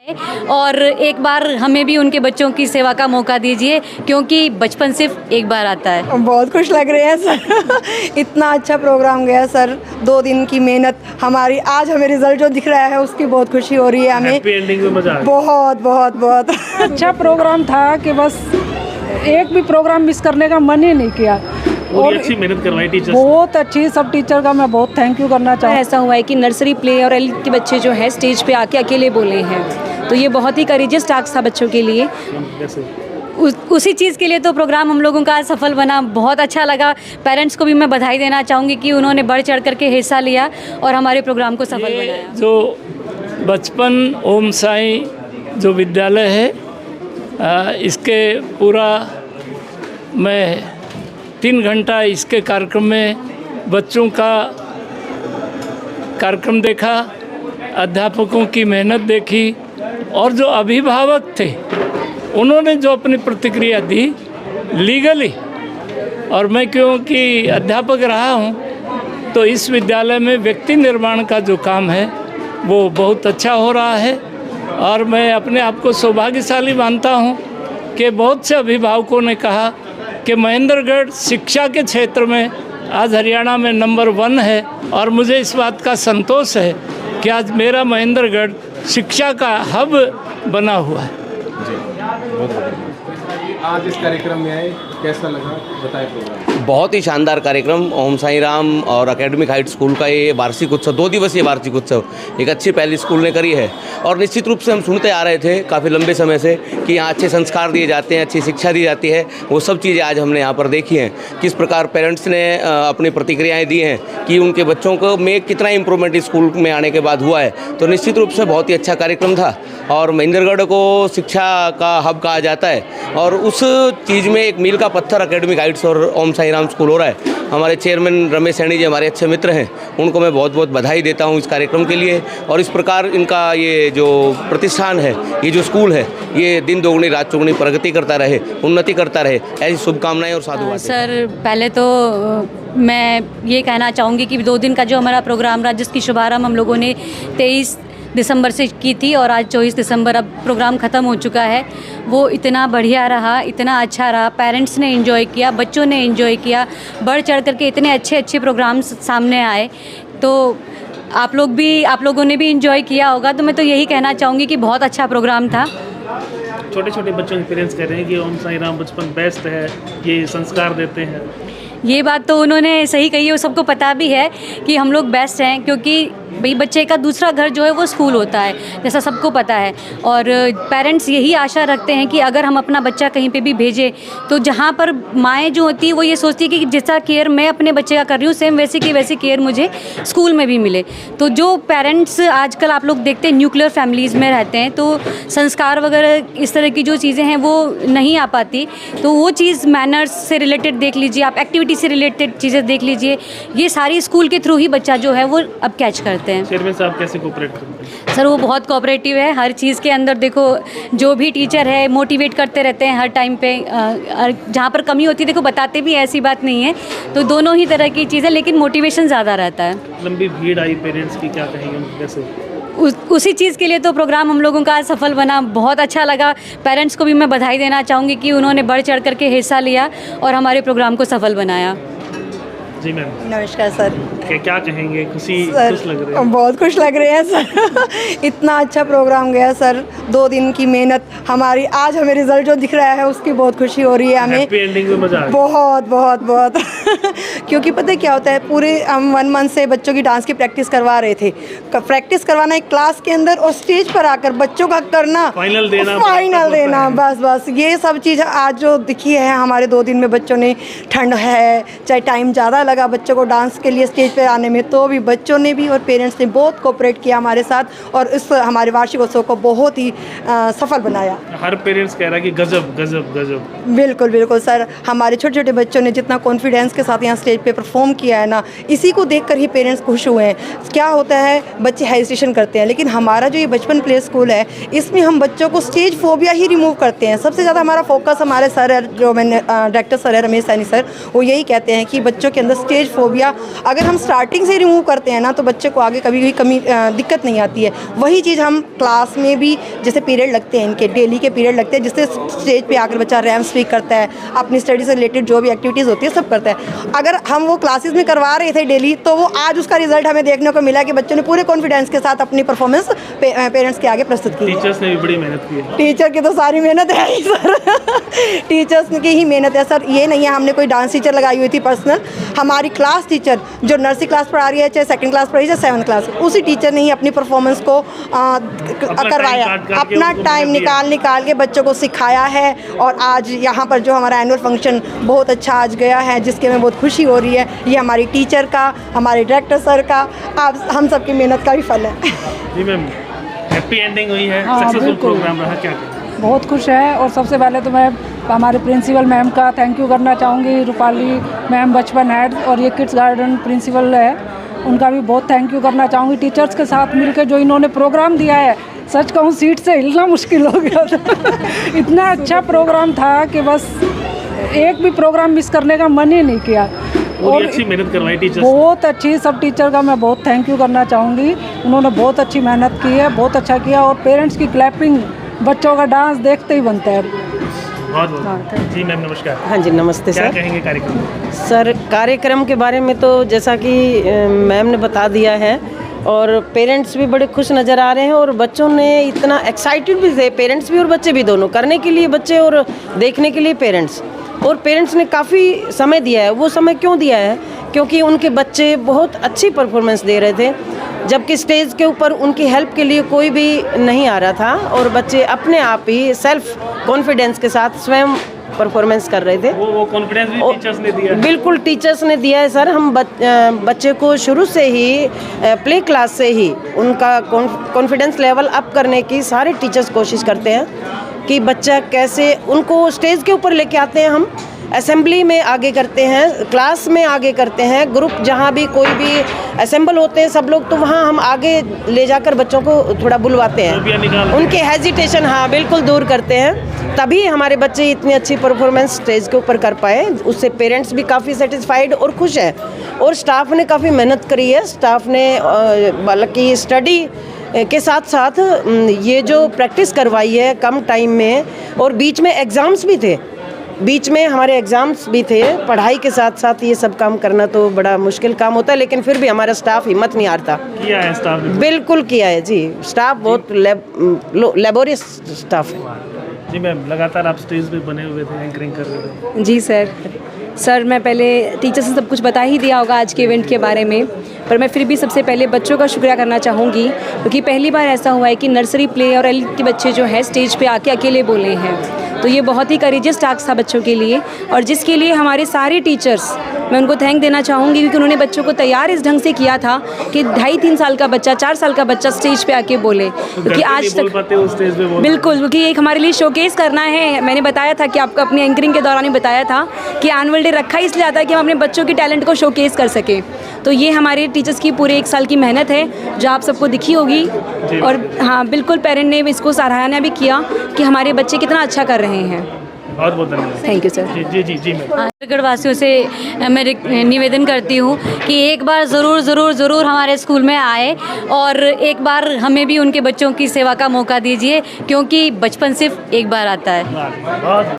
और एक बार हमें भी उनके बच्चों की सेवा का मौका दीजिए, क्योंकि बचपन सिर्फ एक बार आता है। बहुत खुश लग रहे हैं सर। इतना अच्छा प्रोग्राम गया सर, 2 दिन की मेहनत हमारी, आज हमें रिजल्ट जो दिख रहा है उसकी बहुत खुशी हो रही है हमें। हैप्पी एंडिंग में मजा आ गया। बहुत बहुत बहुत अच्छा प्रोग्राम था कि बस एक भी प्रोग्राम मिस करने का मन ही नहीं किया। पूरी अच्छी मेहनत करवाई टीचर्स। बहुत अच्छी, सब टीचर का मैं बहुत थैंक यू करना चाहूँ। ऐसा हुआ है कि नर्सरी प्ले और एल के बच्चे जो है स्टेज पे आके अकेले बोले हैं, तो ये बहुत ही करेजियस टास्क था बच्चों के लिए। उसी चीज़ के लिए तो प्रोग्राम हम लोगों का सफल बना, बहुत अच्छा लगा। पेरेंट्स को भी मैं बधाई देना चाहूँगी कि उन्होंने बढ़ चढ़ करके हिस्सा लिया और हमारे प्रोग्राम को सफल बनाया। जो बचपन ओम साई जो विद्यालय है, इसके पूरा मैं 3 घंटा इसके कार्यक्रम में बच्चों का कार्यक्रम देखा, अध्यापकों की मेहनत देखी और जो अभिभावक थे उन्होंने जो अपनी प्रतिक्रिया दी लीगली, और मैं क्योंकि अध्यापक रहा हूं तो इस विद्यालय में व्यक्ति निर्माण का जो काम है वो बहुत अच्छा हो रहा है। और मैं अपने आप को सौभाग्यशाली मानता हूं कि बहुत से अभिभावकों ने कहा कि महेंद्रगढ़ शिक्षा के क्षेत्र में आज हरियाणा में नंबर 1 है, और मुझे इस बात का संतोष है कि आज मेरा महेंद्रगढ़ शिक्षा का हब बना हुआ है। आज इस कार्यक्रम में आए, कैसा लगा बताएं प्रोग्राम? बहुत ही शानदार कार्यक्रम। ओम साई राम और एकेडमिक हाइट स्कूल का ये वार्षिक उत्सव, 2 दिवसीय वार्षिक उत्सव एक अच्छी पहली स्कूल ने करी है। और निश्चित रूप से हम सुनते आ रहे थे काफ़ी लंबे समय से कि यहाँ अच्छे संस्कार दिए जाते हैं, अच्छी शिक्षा दी जाती है। वो सब चीज़ें आज हमने यहाँ पर देखी हैं। किस प्रकार पेरेंट्स ने अपनी प्रतिक्रियाएँ दी हैं कि उनके बच्चों को में कितना इम्प्रूवमेंट स्कूल में आने के बाद हुआ है। तो निश्चित रूप से बहुत ही अच्छा कार्यक्रम था। और महेंद्रगढ़ को शिक्षा का हब कहा जाता है, और उस चीज़ में एक मील का पत्थर एकेडमिक हाइट्स और ओम साई राम स्कूल हो रहा है। हमारे चेयरमैन रमेश सैनी जी हमारे अच्छे मित्र हैं, उनको मैं बहुत बहुत बधाई देता हूं इस कार्यक्रम के लिए। और इस प्रकार इनका ये जो प्रतिष्ठान है, ये जो स्कूल है, ये दिन दोगुनी रात चौगुनी प्रगति करता रहे, उन्नति करता रहे, ऐसी शुभकामनाएं और साधुवाद। सर पहले तो मैं ये कहना चाहूँगी कि 2 दिन का जो हमारा प्रोग्राम रहा, जिसकी शुभारंभ हम लोगों ने 23 दिसंबर से की थी और आज 24 दिसंबर अब प्रोग्राम ख़त्म हो चुका है, वो इतना बढ़िया रहा, इतना अच्छा रहा। पेरेंट्स ने एंजॉय किया, बच्चों ने एंजॉय किया, बढ़ चढ़ करके इतने अच्छे अच्छे प्रोग्राम्स सामने आए। तो आप लोगों ने भी एंजॉय किया होगा। तो मैं तो यही कहना चाहूँगी कि बहुत अच्छा प्रोग्राम था। छोटे छोटे बच्चों के पेरेंट्स कह रहे हैं कि ओम साई राम बचपन बेस्ट है, ये संस्कार देते हैं। ये बात तो उन्होंने सही कही है, वो सबको पता भी है कि हम लोग बेस्ट हैं, क्योंकि भाई बच्चे का दूसरा घर जो है वो स्कूल होता है, जैसा सबको पता है। और पेरेंट्स यही आशा रखते हैं कि अगर हम अपना बच्चा कहीं पे भी भेजें तो जहाँ पर माएँ जो होती है वो ये सोचती है कि जैसा केयर मैं अपने बच्चे का कर रही हूँ, सेम वैसी की वैसी केयर मुझे स्कूल में भी मिले। तो जो पेरेंट्स आजकल आप लोग देखते हैं न्यूक्लियर फैमिलीज़ में रहते हैं, तो संस्कार वगैरह इस तरह की जो चीज़ें हैं वो नहीं आ पाती। तो वो चीज़ मैनर्स से रिलेटेड देख लीजिए आप, एक्टिविटी से रिलेटेड चीज़ें देख लीजिए, ये सारी स्कूल के थ्रू ही बच्चा जो है वो अब कैच करते हैं। चेयरमैन साहब कैसे कोऑपरेट करते हैं? सर वो बहुत कोऑपरेटिव है हर चीज़ के अंदर। देखो जो भी टीचर है मोटिवेट करते रहते हैं हर टाइम पे, जहाँ पर कमी होती है देखो बताते भी, ऐसी बात नहीं है। तो दोनों ही तरह की चीज़ें, लेकिन मोटिवेशन ज़्यादा रहता है। लंबी भीड़ आई पेरेंट्स की, क्या कहेंगे उनको कैसे? उसी चीज़ के लिए तो प्रोग्राम हम लोगों का सफल बना, बहुत अच्छा लगा। पेरेंट्स को भी मैं बधाई देना चाहूँगी कि उन्होंने बढ़ चढ़ करके हिस्सा लिया और हमारे प्रोग्राम को सफल बनाया। जी मैम, नमस्कार सर। क्या कहेंगे? खुश लग रहे हैं? बहुत खुश लग रहे हैं सर। इतना अच्छा प्रोग्राम गया सर, 2 दिन की मेहनत हमारी, आज हमें रिजल्ट जो दिख रहा है उसकी बहुत खुशी हो रही है हमें। हैप्पी एंडिंग में मजा आ गया। बहुत बहुत बहुत क्योंकि पता है क्या होता है, पूरे हम 1 मंथ से बच्चों की डांस की प्रैक्टिस करवा रहे थे। प्रैक्टिस करवाना एक क्लास के अंदर और स्टेज पर आकर बच्चों का करना, फाइनल देना, बस ये सब चीज़ आज जो दिखी है हमारे 2 दिन में। बच्चों ने, ठंड है चाहे टाइम ज़्यादा लगा बच्चों को डांस के लिए स्टेज पे आने में, तो भी बच्चों ने भी और पेरेंट्स ने बहुत कोऑपरेट किया हमारे साथ और इस हमारे वार्षिक उत्सव को बहुत ही सफल बनाया। हर पेरेंट्स कह रहा है कि गजब गजब गजब। बिल्कुल बिल्कुल सर, हमारे छोटे छोटे बच्चों ने जितना कॉन्फिडेंस के साथ यहाँ स्टेज पे परफॉर्म किया है ना, इसी को देखकर ही पेरेंट्स खुश हुए हैं। क्या होता है, बच्चे हेजिटेशन करते हैं, लेकिन हमारा जो ये बचपन प्ले स्कूल है इसमें हम बच्चों को स्टेज फोबिया ही रिमूव करते हैं। सबसे ज़्यादा हमारा फोकस हमारे सर जो मैंने डायरेक्टर सर है रमेश सैनी सर, वो यही कहते हैं कि बच्चों के अंदर स्टेज फोबिया अगर हम स्टार्टिंग से रिमूव करते हैं ना तो बच्चे को आगे कभी भी दिक्कत नहीं आती है। वही चीज़ हम क्लास में भी जैसे पीरियड लगते हैं, इनके डेली के पीरियड लगते हैं, जिससे स्टेज पे आकर बच्चा रैम स्पीक करता है, अपनी स्टडी से रिलेटेड जो भी एक्टिविटीज़ होती है सब करता है। अगर हम वो क्लासेस में करवा रहे थे डेली, तो वो आज उसका रिजल्ट हमें देखने को मिला कि बच्चों ने पूरे कॉन्फिडेंस के साथ अपनी परफॉर्मेंस पेरेंट्स के आगे प्रस्तुत की। टीचर्स ने भी बड़ी मेहनत की है। टीचर की तो सारी मेहनत है ही सर, टीचर्स की ही मेहनत है सर। ये नहीं है हमने कोई डांस टीचर लगाई हुई थी पर्सनल, हमारी क्लास टीचर जो नर्सरी क्लास पढ़ा रही है, चाहे सेकंड क्लास पढ़ी है, चाहे 7th क्लास, उसी टीचर ने ही अपनी परफॉर्मेंस को करवाया, अपना टाइम निकाल के बच्चों को सिखाया है। और आज यहाँ पर जो हमारा एनुअल फंक्शन बहुत अच्छा आज गया है, जिसके में बहुत खुशी हो रही है, ये हमारी टीचर का, हमारे डायरेक्टर सर का, आप हम सबकी मेहनत का भी फल है। जी मैम, हैप्पी एंडिंग हुई है, हाँ, सक्सेसफुल बिल्कुल। प्रोग्राम रहा, क्या कहें? बहुत खुश है। और सबसे पहले तो मैं हमारे प्रिंसिपल मैम का थैंक यू करना चाहूँगी, रूपाली मैम बचपन हेड, और ये किड्स गार्डन प्रिंसिपल है, उनका भी बहुत थैंक यू करना चाहूँगी। टीचर्स के साथ मिलकर जो इन्होंने प्रोग्राम दिया है, सच कहूँ सीट से हिलना मुश्किल हो गया था। इतना अच्छा प्रोग्राम था कि बस एक भी प्रोग्राम मिस करने का मन ही नहीं किया। पूरी अच्छी मेहनत करवाई टीचर्स। बहुत अच्छी, सब टीचर का मैं बहुत थैंक यू करना चाहूँगी। उन्होंने बहुत अच्छी मेहनत की है, बहुत अच्छा किया। और पेरेंट्स की क्लैपिंग, बच्चों का डांस देखते ही बनता है। बहुत बहुत जी मैम, नमस्कार। हाँ जी, नमस्ते क्या सर। कहेंगे कार्यक्रम में? सर, कार्यक्रम के बारे में तो जैसा कि मैम ने बता दिया है, और पेरेंट्स भी बड़े खुश नज़र आ रहे हैं, और बच्चों ने इतना एक्साइटेड भी थे, पेरेंट्स भी और बच्चे भी दोनों, करने के लिए बच्चे और देखने के लिए पेरेंट्स। और पेरेंट्स ने काफ़ी समय दिया है। वो समय क्यों दिया है? क्योंकि उनके बच्चे बहुत अच्छी परफॉर्मेंस दे रहे थे, जबकि स्टेज के ऊपर उनकी हेल्प के लिए कोई भी नहीं आ रहा था, और बच्चे अपने आप ही सेल्फ कॉन्फिडेंस के साथ स्वयं परफॉर्मेंस कर रहे थे। वो कॉन्फिडेंस भी टीचर्स ने दिया है। बिल्कुल टीचर्स ने दिया है सर। हम बच्चे को शुरू से ही प्ले क्लास से ही उनका कॉन्फिडेंस लेवल अप करने की सारे टीचर्स कोशिश करते हैं कि बच्चा कैसे, उनको स्टेज के ऊपर लेके आते हैं। हम असेंबली में आगे करते हैं, क्लास में आगे करते हैं, ग्रुप जहाँ भी कोई भी असेंबल होते हैं सब लोग, तो वहाँ हम आगे ले जाकर बच्चों को थोड़ा बुलवाते हैं, उनके हेजिटेशन हाँ बिल्कुल दूर करते हैं। तभी हमारे बच्चे इतनी अच्छी परफॉर्मेंस स्टेज के ऊपर कर पाए। उससे पेरेंट्स भी काफ़ी सेटिस्फाइड और खुश हैं, और स्टाफ ने काफ़ी मेहनत करी है। स्टाफ ने बल्कि स्टडी के साथ साथ ये जो प्रैक्टिस करवाई है कम टाइम में, और बीच में एग्ज़ाम्स भी थे, बीच में हमारे एग्ज़ाम्स भी थे। पढ़ाई के साथ साथ ये सब काम करना तो बड़ा मुश्किल काम होता है, लेकिन फिर भी हमारा स्टाफ हिम्मत नहीं हारता। किया है स्टाफ ने? बिल्कुल किया है जी, स्टाफ बहुत लेबोरियस स्टाफ है। जी मैम, लगातार आप स्टेज पे बने हुए थे, एंकरिंग कर रहे थे। जी सर, मैं पहले टीचर से सब कुछ बता ही दिया होगा आज के इवेंट के बारे में, पर मैं फिर भी सबसे पहले बच्चों का शुक्रिया करना चाहूँगी, क्योंकि पहली बार ऐसा हुआ है कि नर्सरी, प्ले और एल के बच्चे जो है स्टेज पे आके अकेले बोले हैं। तो ये बहुत ही करेजियस टास्क था बच्चों के लिए, और जिसके लिए हमारे सारे टीचर्स, मैं उनको थैंक देना चाहूँगी, क्योंकि उन्होंने बच्चों को तैयार इस ढंग से किया था कि 2.5-3 साल का बच्चा, 4 साल का बच्चा स्टेज पे आके बोले, क्योंकि आज तक बिल्कुल, क्योंकि एक हमारे लिए शोकेस करना है। मैंने बताया था कि आपको अपनी एंकरिंग के दौरान ही बताया था कि एनुअल डे रखा इसलिए आता है कि हम अपने बच्चों के टैलेंट को शोकेस कर सकें। तो ये हमारे टीचर्स की पूरे 1 साल की मेहनत है, जो आप सबको दिखी होगी। और हाँ बिल्कुल, पेरेंट ने इसको सराहना भी किया कि हमारे बच्चे कितना अच्छा कर रहे हैं। बहुत बहुत धन्यवाद। Thank you sir. जी जी जी मैम। नगरवासियों से मैं निवेदन करती हूँ कि एक बार ज़रूर हमारे स्कूल में आए, और एक बार हमें भी उनके बच्चों की सेवा का मौका दीजिए, क्योंकि बचपन सिर्फ एक बार आता है। बहुत